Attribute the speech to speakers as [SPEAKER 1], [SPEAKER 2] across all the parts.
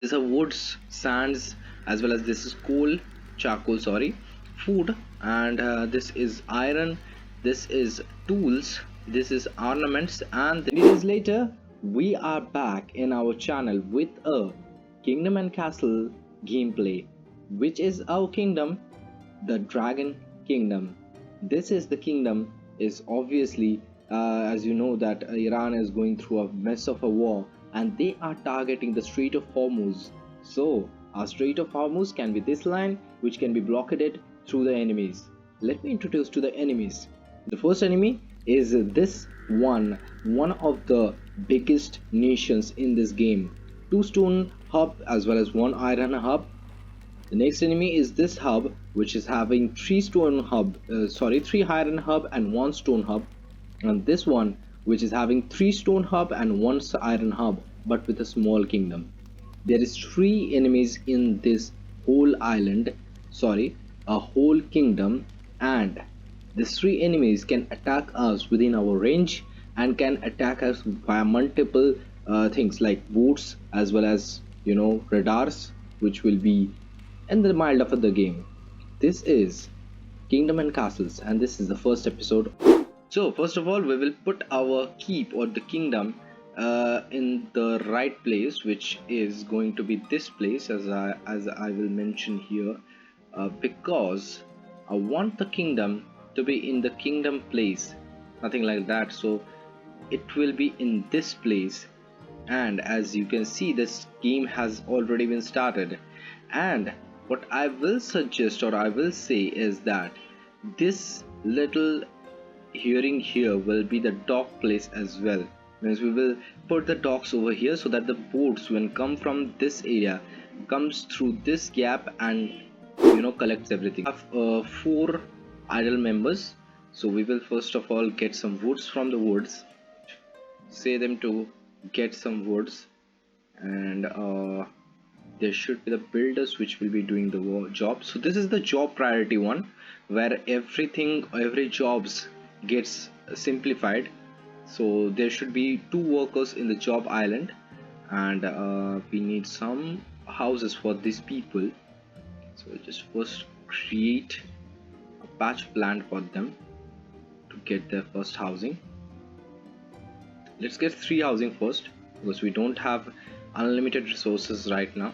[SPEAKER 1] These are woods, sands, as well as this is coal, charcoal, sorry, food, and this is iron, this is tools, this is ornaments, and 3 days later, we are back in our channel with a Kingdom and Castle gameplay, which is our kingdom, the Dragon Kingdom. This is the kingdom is obviously, as you know, that Iran is going through a mess of a war, and they are targeting the Strait of Hormuz. So our Strait of Hormuz can be this line, which can be blockaded through the enemies. Let me introduce to the enemies. The first enemy is this one of the biggest nations in this game. Two stone hub as well as one iron hub. The next enemy is this hub, which is having three iron hub and one stone hub, and this one, which is having three stone hub and one iron hub, but with a small kingdom. There is three enemies in this whole island, a whole kingdom, and these three enemies can attack us within our range and can attack us via multiple things like boats as well as radars, which will be in the mild of the game. This is Kingdom and Castles, and this is the first episode. So, first of all, we will put our keep or the kingdom in the right place, which is going to be this place, as I will mention here, because I want the kingdom to be in the kingdom place, nothing like that. So, it will be in this place, and as you can see, this game has already been started. And what I will suggest or I will say is that this little hearing here will be the dock place as well, means we will put the docks over here so that the boats when come from this area comes through this gap and collects everything. We have 4 idle members, so we will first of all get some woods from the woods, say them to get some woods, and there should be the builders which will be doing the job. So this is the job priority one, where every jobs gets simplified. So there should be 2 workers in the job island, and we need some houses for these people. So we just first create a patch of land for them to get their first housing. Let's get 3 housing first, because we don't have unlimited resources right now.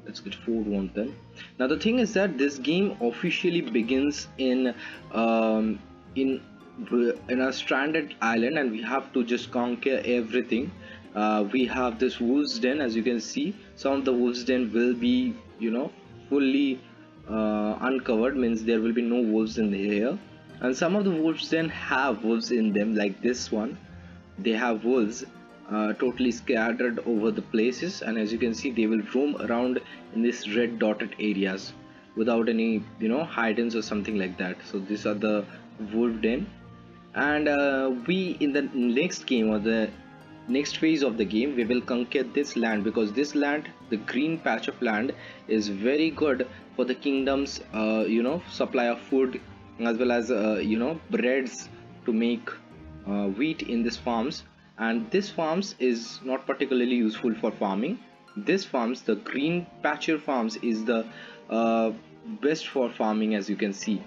[SPEAKER 1] Let's get 4 one then. Now the thing is that this game officially begins in a stranded island, and we have to just conquer everything. We have this wolves den, as you can see. Some of the wolves den will be fully uncovered, means there will be no wolves in here, and some of the wolves den have wolves in them, like this one. They have wolves totally scattered over the places, and as you can see, they will roam around in this red dotted areas without any hidings or something like that. So these are the wolf den, and we in the next game or the next phase of the game, we will conquer this land, because this land, the green patch of land, is very good for the kingdom's supply of food, as well as breads to make wheat in these farms. And this farms is not particularly useful for farming. This farms, the green pasture farms, is the best for farming, as you can see,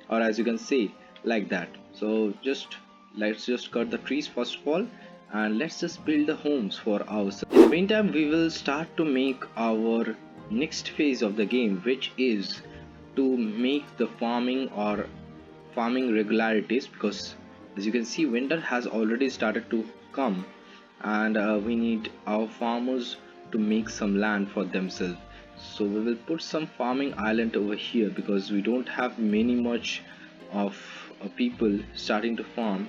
[SPEAKER 1] or as you can say, like that. So let's just cut the trees first of all, and let's just build the homes for ourselves. In the meantime, we will start to make our next phase of the game, which is to make the farming or farming regularities, because as you can see, winter has already started to come, and we need our farmers to make some land for themselves. So we will put some farming island over here, because we don't have much of people starting to farm.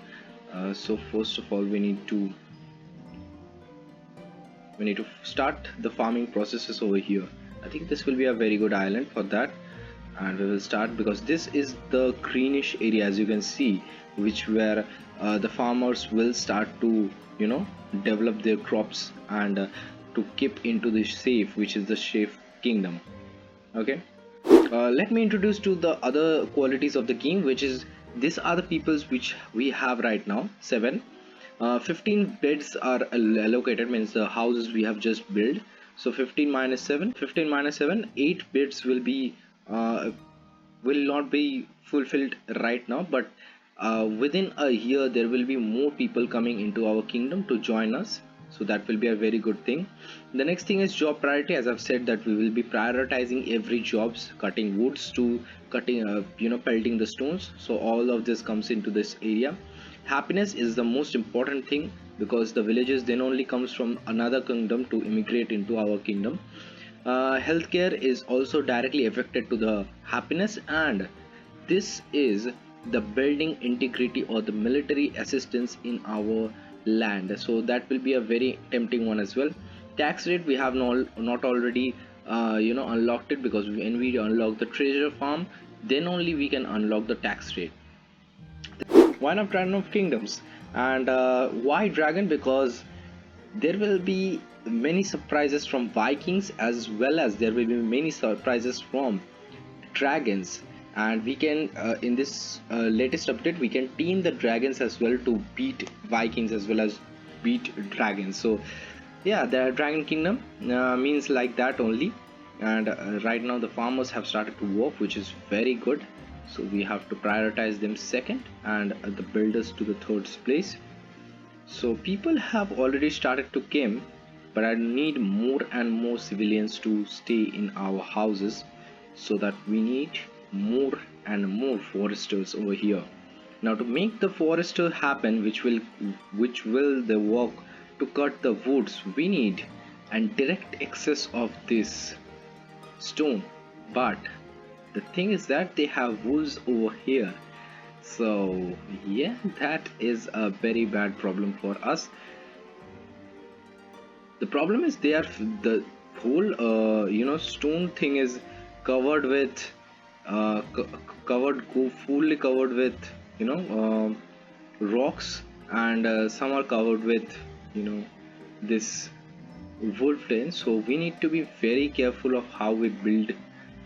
[SPEAKER 1] So first of all, we need to start the farming processes over here. I think this will be a very good island for that, and we will start, because this is the greenish area, as you can see, which where the farmers will start to develop their crops and to keep into the safe, which is the safe kingdom. Okay, let me introduce to the other qualities of the game, which is these are the peoples which we have right now, 7. 15 beds are allocated, means the houses we have just built. So 15 minus 7, 15 minus 7, 8 bits will not be fulfilled right now, but within a year there will be more people coming into our kingdom to join us, so that will be a very good thing. The next thing is job priority. As I've said, that we will be prioritizing every jobs, cutting woods to cutting pelting the stones, so all of this comes into this area. Happiness is the most important thing, because the villagers then only comes from another kingdom to immigrate into our kingdom. Healthcare is also directly affected to the happiness, and this is the building integrity or the military assistance in our land, so that will be a very tempting one as well. Tax rate, we have not already unlocked it, because when we unlock the treasure farm, then only we can unlock the tax rate. Why not Dragon of Kingdoms? And why dragon? Because there will be many surprises from Vikings, as well as there will be many surprises from dragons, and we can in this latest update we can team the dragons as well to beat Vikings as well as beat dragons. So yeah, the Dragon Kingdom means like that only. And right now the farmers have started to work, which is very good, so we have to prioritize them second, and the builders to the third place. So people have already started to come, but I need more and more civilians to stay in our houses, so that we need more and more foresters over here. Now to make the forester happen, which will the work to cut the woods, we need and direct excess of this stone. But the thing is that they have wolves over here, so yeah, that is a very bad problem for us. The problem is they are the whole stone thing is covered with fully covered with you know rocks, and some are covered with you know this wolf den. So we need to be very careful of how we build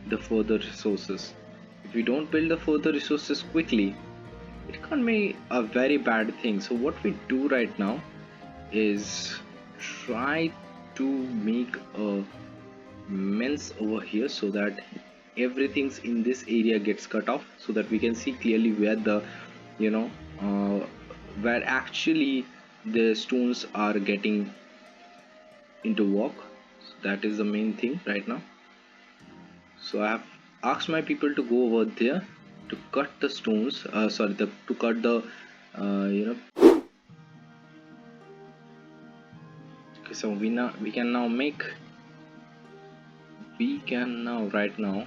[SPEAKER 1] the further resources. If we don't build the further resources quickly, it can be a very bad thing. So what we do right now is try to make a men's over here, so that everything's in this area gets cut off, so that we can see clearly where the you know uh, where actually the stones are getting into work. So that is the main thing right now. So I have asked my people to go over there to cut the stones, to cut the you know okay. So we can now right now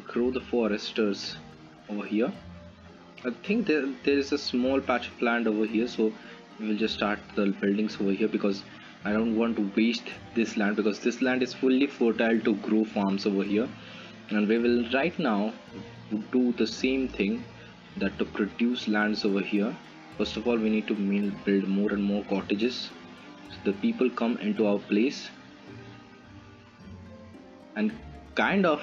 [SPEAKER 1] grow the foresters over here. I think there is a small patch of land over here, so we will just start the buildings over here, because I don't want to waste this land, because this land is fully fertile to grow farms over here. And we will right now do the same thing, that to produce lands over here. First of all, we need to build more and more cottages, so the people come into our place. And kind of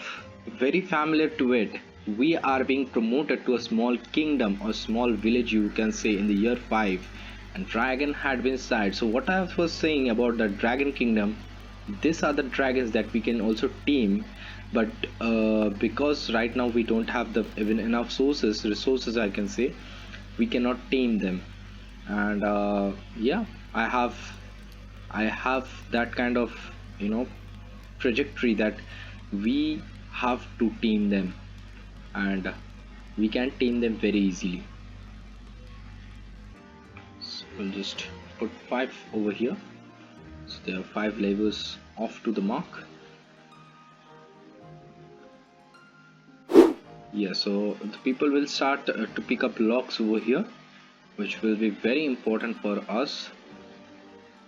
[SPEAKER 1] very familiar to it, we are being promoted to a small kingdom or small village, you can say, in the year 5, and dragon had been sighted. So what I was saying about the Dragon Kingdom, these are the dragons that we can also tame, but because right now we don't have the even enough resources, I can say, we cannot tame them. And yeah, I have that kind of trajectory that we have to tame them, and we can tame them very easily. So we'll just put 5 over here, so there are 5 levers off to the mark. Yeah, so the people will start to pick up logs over here, which will be very important for us.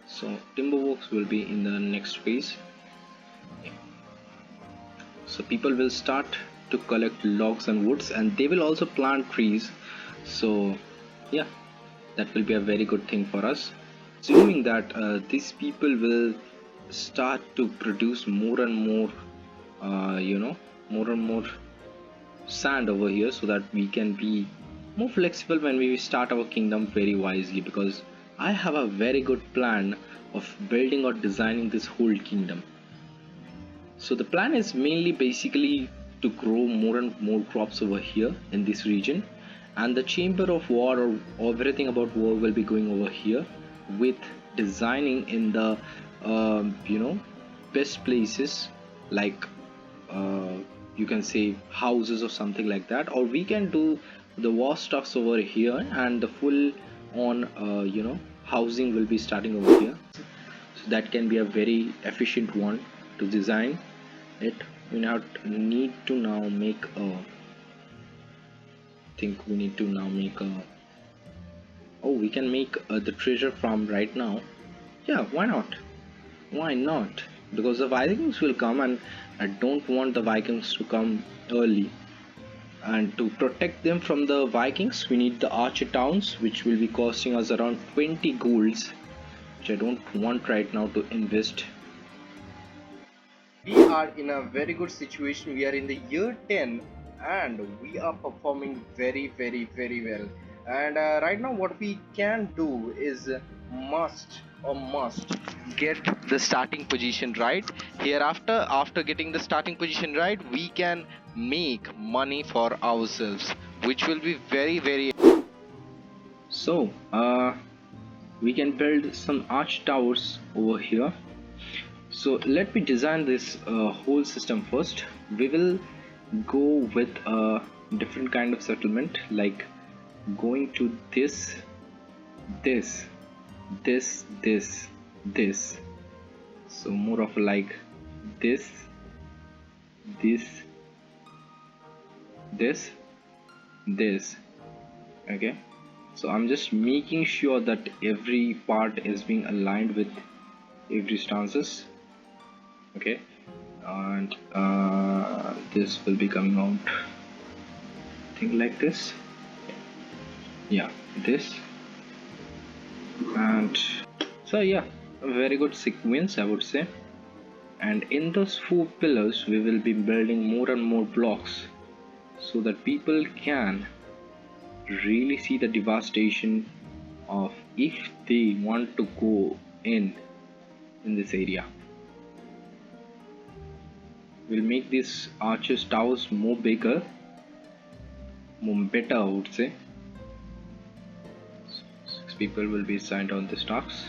[SPEAKER 1] So timber works will be in the next phase. So people will start to collect logs and woods, and they will also plant trees. So yeah, that will be a very good thing for us, assuming that these people will start to produce more and more more and more sand over here, so that we can be more flexible when we start our kingdom very wisely, because I have a very good plan of building or designing this whole kingdom. So the plan is mainly basically to grow more and more crops over here in this region, and the chamber of war or everything about war will be going over here, with designing in the best places, like you can say houses or something like that, or we can do the war stuffs over here, and the full on housing will be starting over here. So that can be a very efficient one to design it. We not need to now make a think we need to now make a oh, we can make the treasure farm right now. Yeah, why not? Why not? Because the Vikings will come, and I don't want the Vikings to come early. And to protect them from the Vikings, we need the archer towns, which will be costing us around 20 golds, which I don't want right now to invest. We are in a very good situation. We are in the year 10 and we are performing very well. And right now what we can do is must get the starting position right. Hereafter, after getting the starting position right, we can make money for ourselves, which will be very so we can build some arch towers over here. So let me design this whole system first. We will go with a different kind of settlement, like going to this, this, this. So more of like this, this, this. Okay. So I'm just making sure that every part is being aligned with every stances. Okay, and this will be coming out thing like this. Yeah, this, and so yeah, a very good sequence, I would say. And in those 4 pillars we will be building more and more blocks, so that people can really see the devastation of if they want to go in this area. We'll make these arches towers more bigger, more better, I would say. 6 people will be assigned on this task.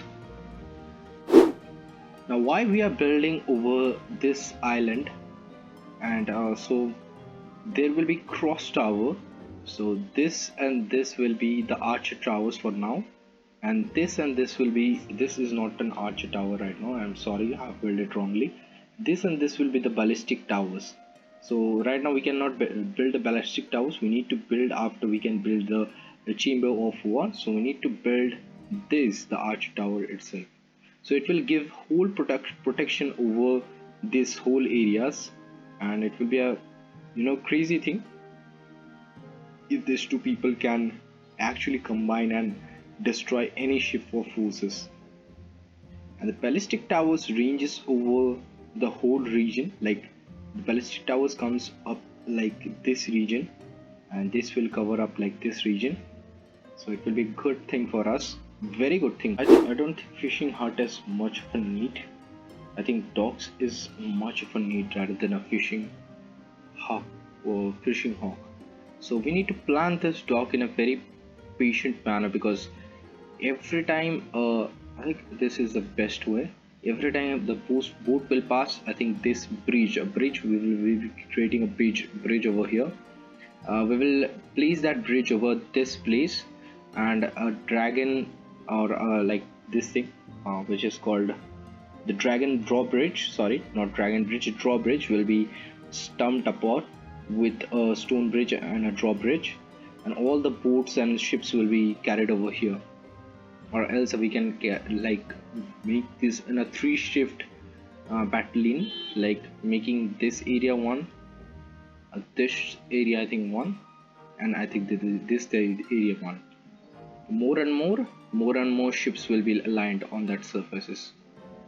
[SPEAKER 1] Now why we are building over this island, and so there will be cross tower. So this and this will be the archer towers for now, and this will be, this is not an archer tower right now, I'm sorry, I have built it wrongly. This and this will be the ballistic towers. So right now we cannot build the ballistic towers. We need to build after we can build the chamber of war. So we need to build this, the archer tower itself. So it will give whole protection over this whole areas, and it will be a crazy thing if these 2 people can actually combine and destroy any ship or forces. And the ballistic towers ranges over the whole region, like the ballistic towers comes up like this region, and this will cover up like this region. So it will be a good thing for us, very good thing. I don't think fishing hut is much of a need. I think docks is much of a need rather than a fishing hawk or fishing hawk. So we need to plan this dock in a very patient manner, because every time I think this is the best way. Every time the boat will pass, I think this bridge, we will be creating a bridge over here. We will place that bridge over this place, and a dragon, or like this thing, which is called the dragon drawbridge. Sorry, not dragon bridge, drawbridge will be stumped apart with a stone bridge and a drawbridge, and all the boats and ships will be carried over here. Or else we can like make this in a 3 shift battalion, like making this area 1, this area I think 1, and I think this area 1. More and more ships will be aligned on that surfaces,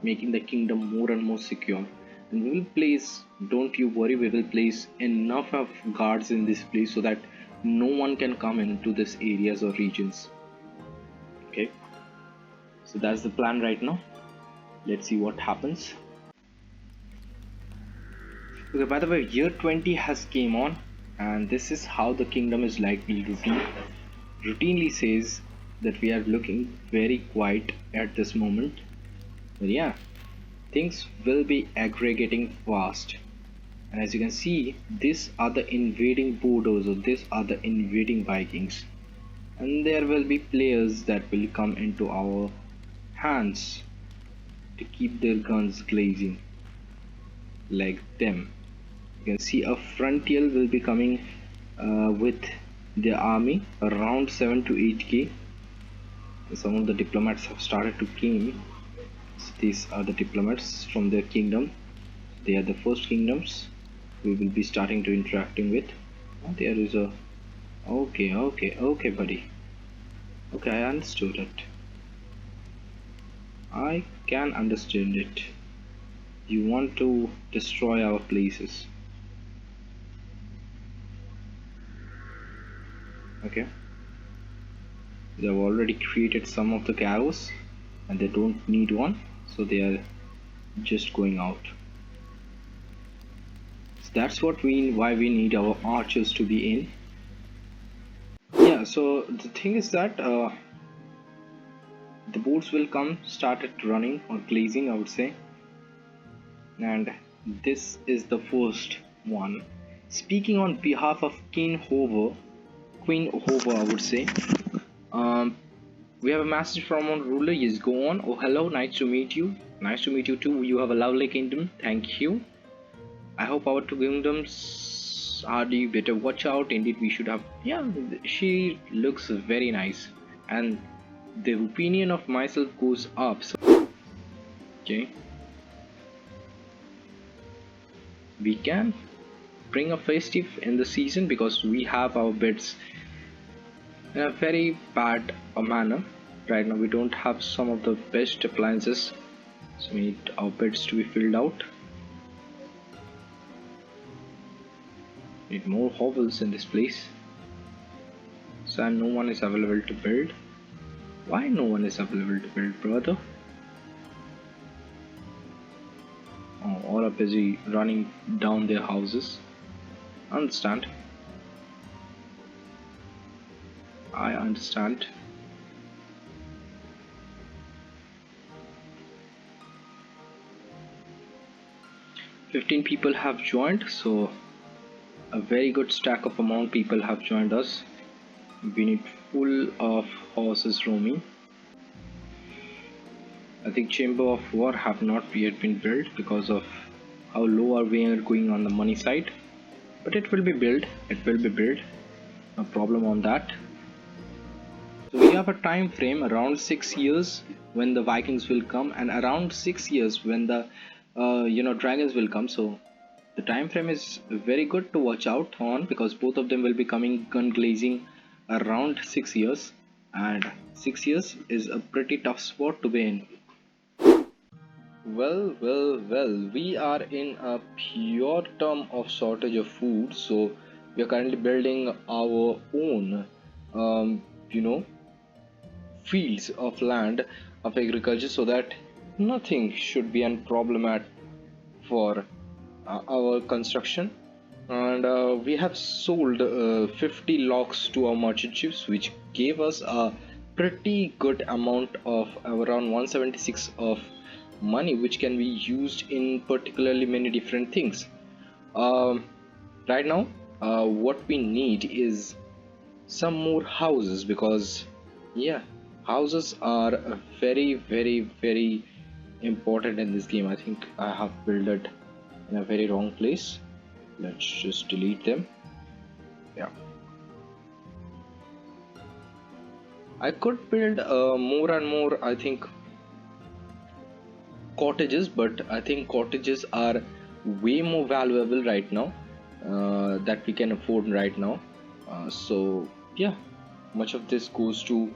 [SPEAKER 1] making the kingdom more and more secure. And we will place, don't you worry, we will place enough of guards in this place so that no one can come into this areas or regions. Okay, so that's the plan right now. Let's see what happens. Okay, by the way, year 20 has came on, and this is how the kingdom is likely to be. Routinely says that we are looking very quiet at this moment, but yeah, things will be aggregating fast. And as you can see, these are the invading borders, or these are the invading Vikings, and there will be players that will come into our hands to keep their guns glazing like them. You can see a frontier will be coming with their army around 7 to 8k. Some of the diplomats have started to came. So these are the diplomats from their kingdom. They are the first kingdoms we will be starting to interacting with. Oh, there is a okay buddy. Okay, I understood it. I can understand it. You want to destroy our places. Okay. They have already created some of the chaos and they don't need one, so they are just going out. So that's why we need our archers to be in. Yeah, so the thing is that the boats will come started running or glazing, I would say, and this is the first one. Speaking on behalf of Queen Hover, I would say. Um, we have a message from our ruler. Yes, go on. Oh, hello, nice to meet you. Nice to meet you too. You have a lovely kingdom. Thank you. I hope our two kingdoms are the better. Watch out. Indeed, we should have. Yeah, she looks very nice, and the opinion of myself goes up. So, okay, we can bring a festive in the season because we have our beds in a very bad manner. Right now, we don't have some of the best appliances, so we need our beds to be filled out. Need more hovels in this place. So no one is available to build. Why no one is available to build, brother? Oh, all are busy running down their houses. Understand. I understand. "15 people have joined, so a very good stack of amount people have joined us. We need full of horses roaming. I think Chamber of War have not yet been built because of how low are we are going on the money side. But it will be built. It will be built. No problem on that. So we have a time frame around 6 years when the Vikings will come, and around 6 years when the dragons will come. So the time frame is very good to watch out on because both of them will be coming gun glazing around 6 years, and 6 years is a pretty tough spot to be in. Well, we are in a pure term of shortage of food, so we are currently building our own you know fields of land of agriculture so that nothing should be a problem for our construction. And we have sold 50 logs to our merchant ships, which gave us a pretty good amount of around 176 of money, which can be used in particularly many different things. Right now what we need is some more houses because yeah, houses are very important in this game. I think I have built it in a very wrong place. Let's just delete them. Yeah, I could build more and more, I think, cottages, but I think cottages are way more valuable right now that we can afford right now. So yeah, much of this goes to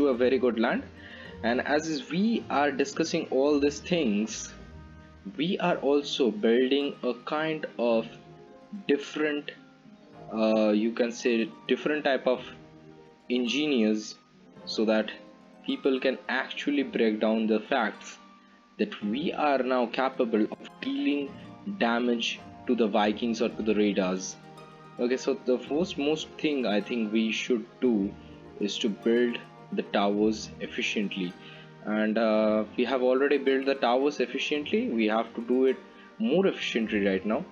[SPEAKER 1] a very good land. And as we are discussing all these things, we are also building a kind of different you can say different type of engineers so that people can actually break down the facts that we are now capable of dealing damage to the Vikings or to the radars. Okay, so the most thing I think we should do is to build the towers efficiently, and we have already built the towers efficiently. We have to do it more efficiently right now,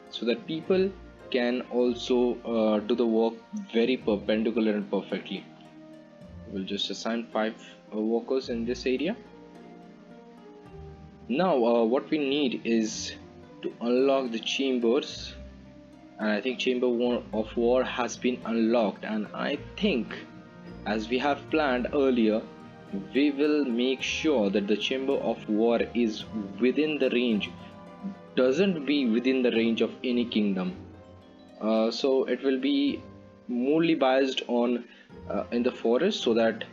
[SPEAKER 1] so that people can also do the work very perpendicular and perfectly. We'll just assign 5 workers in this area. Now what we need is to unlock the chambers, and I think chamber of war has been unlocked, and I think, as we have planned earlier, we will make sure that the chamber of war is within the range, doesn't be within the range of any kingdom. So it will be morely biased on in the forest, so that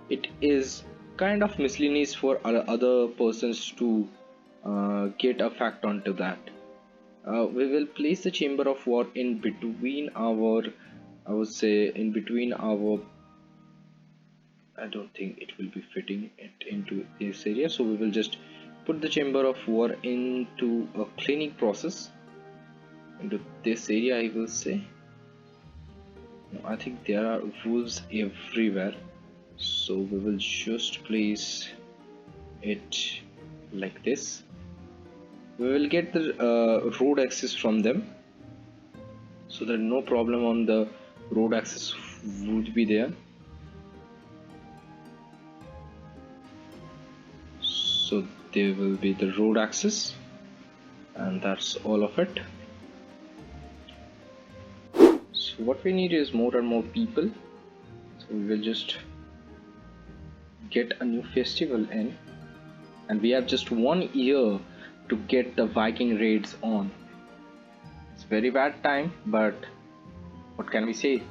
[SPEAKER 1] it is kind of miscellaneous for other persons to get a fact onto that. We will place the chamber of war in between our, I would say, in between our, I don't think it will be fitting it into this area, so we will just put the chamber of war into a cleaning process into this area, I will say. I think there are wolves everywhere, so we will just place it like this. We will get the road access from them, so that no problem on the road access would be there. So there will be the road access, and that's all of it. So what we need is more and more people, so we will just get a new festival in, and we have just 1 year to get the Viking raids on. It's very bad time, but what can we say?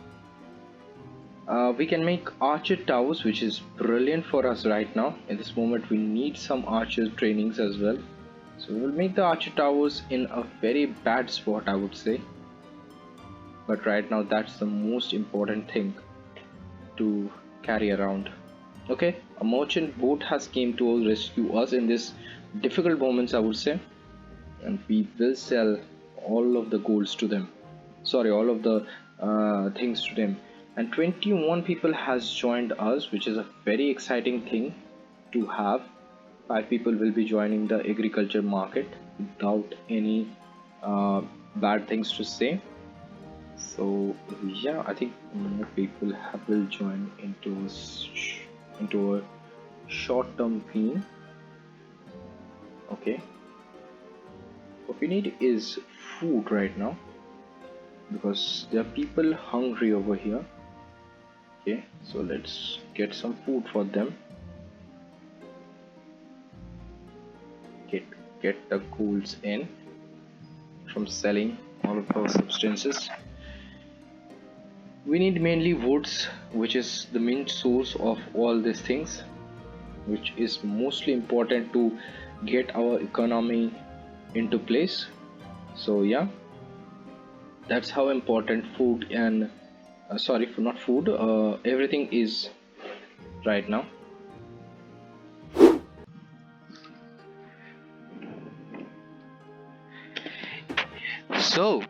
[SPEAKER 1] We can make archer towers, which is brilliant for us right now. In this moment we need some archer trainings as well, so we will make the archer towers in a very bad spot, I would say, but right now that's the most important thing to carry around. Okay, a merchant boat has came to rescue us in this difficult moments, I would say, and we will sell all of the golds to them, sorry, all of the things to them. And 21 people has joined us, which is a very exciting thing to have. 5 people will be joining the agriculture market without any bad things to say. So yeah, I think more people will join into a short-term theme. Okay, what we need is food right now, because there are people hungry over here. Okay, so let's get some food for them. Get the golds in from selling all of those substances. We need mainly woods, which is the main source of all these things, which is mostly important to get our economy into place. So yeah, that's how important food and sorry, for not food, everything is right now. So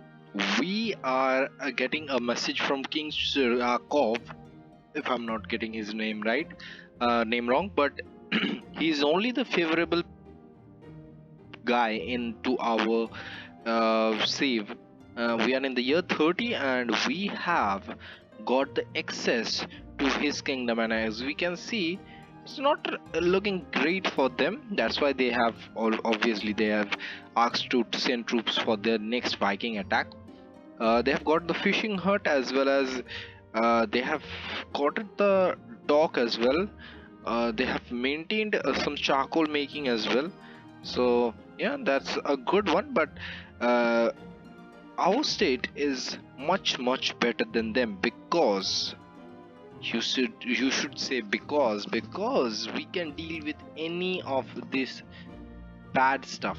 [SPEAKER 1] we are getting a message from King Surakov, if I'm not getting his name right, name wrong, but he's only the favorable guy into our save. We are in the year 30 and we have got the access to his kingdom, and as we can see, it's not looking great for them. That's why they have obviously they have asked to send troops for their next Viking attack. They have got the fishing hut, as well as they have got the dock as well. They have maintained some charcoal making as well. So yeah, that's a good one, but our state is much better than them, because you should say because we can deal with any of this bad stuff,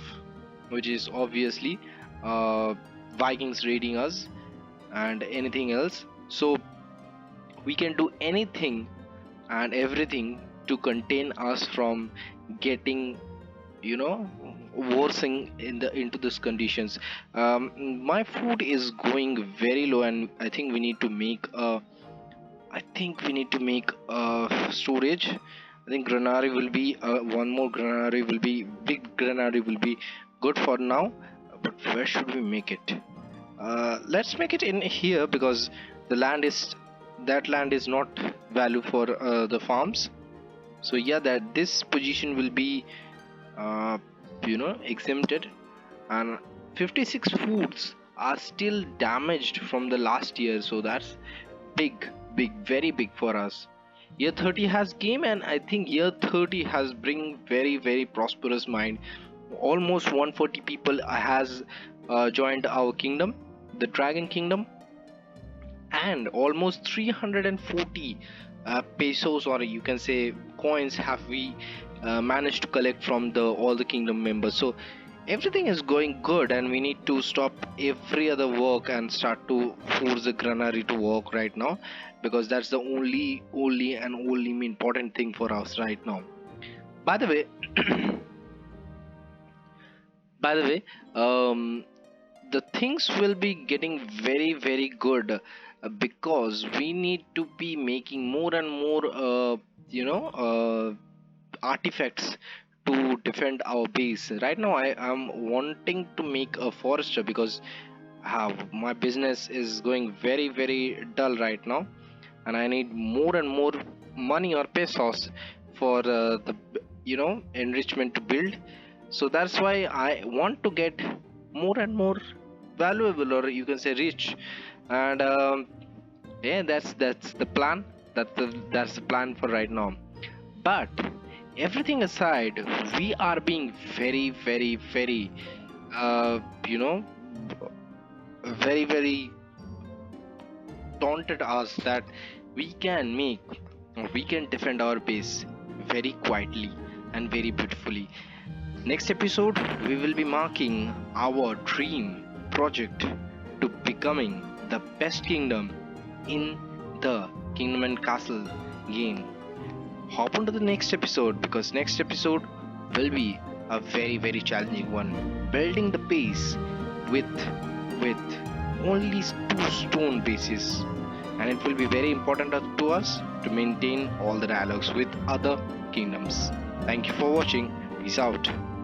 [SPEAKER 1] which is obviously Vikings raiding us and anything else. So we can do anything and everything to contain us from getting worsening into this conditions. My food is going very low, and I think we need to make a storage. I think granary will be one more granary will be big granary will be good for now. But where should we make it? Let's make it in here, because the land is not value for the farms. So yeah, that this position will be uh, exempted, and 56 foods are still damaged from the last year. So that's big, very big for us. Year 30 has came, and I think year 30 has bring very prosperous mind. Almost 140 people has joined our kingdom, the dragon kingdom, and almost 340 pesos, or you can say coins, have we managed to collect from the all the kingdom members. So everything is going good, and we need to stop every other work and start to force the granary to work right now, because that's the only important thing for us right now. By the way, by the way, the things will be getting very good, because we need to be making more and more artifacts to defend our base. Right now I am wanting to make a forester, because my business is going very dull right now, and I need more and more money or pesos for the enrichment to build. So that's why I want to get more and more valuable, or you can say rich. And yeah, that's the plan. That's the plan for right now. But everything aside, we are being very uh, you know very taunted us that we can defend our base very quietly and very beautifully. Next episode, we will be marking our dream project to becoming the best kingdom in the Kingdom and Castle game. Hop on to the next episode, because next episode will be a very challenging one. Building the base with only 2 stone bases, and it will be very important to us to maintain all the dialogues with other kingdoms. Thank you for watching. Peace out.